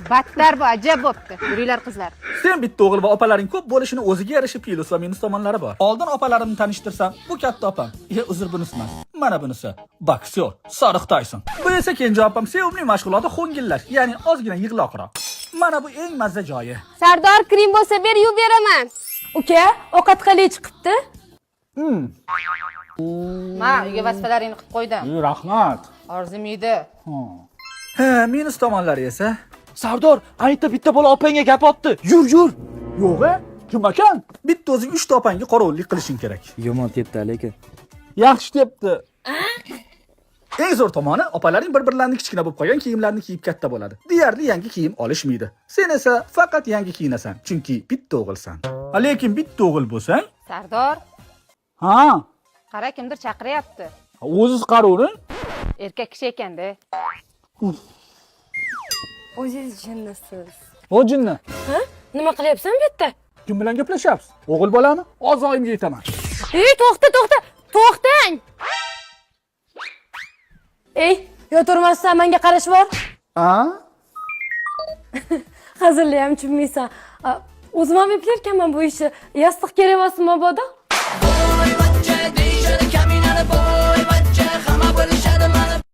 Battar bu, ajab bo'pti. Yuringlar qizlar. Sen bitta o'g'il va opalaring ko'p bo'lishini o'ziga yarasha plyus va minus tomonlari bor. Oldin opalarimni tanishtirsam, bu katta opam. Uzr bunisi emas. Mana bunisi. Boksyor, Sodiq Tayson. Bu esa kenja opam sevimli mashg'uloti xo'ngillash, ya'ni ozgina yig'loqroq. Mana bu eng mazza joyi. Sardor krim bo'lsa ber, yuvib beraman. Uka, ovqat qalay chiqibdi? Ma, uyga vazifalaringni qilib qo'ydim. Rahmat. Arzimiydi. Minus tomonlari esa Sardor, aytda bitta bola opangga gap otdi. Yur. yo'q-a? Kim ekan? Bitta o'zing 3 ta opangga qorovullik qilishing kerak. Yomon tepdi lekin. Yaxshi debdi. Eng zo'r tomoni, opalaring bir-birlarini kichkina bo'lib qolgan kiyimlarni kiyib katta bo'ladi. Deyarli yangi kiyim olishmaydi. Sen esa faqat yangi kiyinasan, chunki bitta o'g'ilsan. Lekin bitta o'g'il bo'lsang, Sardor, ha, qara kimdir chaqiryapti. o'zingiz qaroving. Erkak kishi ekanda. O'zingiz jinnisiz. O jinni, Ha? Nima qilyapsan bu yerda? kim bilan gaplashyapsiz? O'g'il bolami? Ozoyimga aytaman. Ey, to'xtang. Ey, yo turmasdan menga qarash bor. Ha? Hazırla ham tushunmaysan. O'zim ham eplab ekanman bu ishni. Yostiq kerak emasmi mabodo?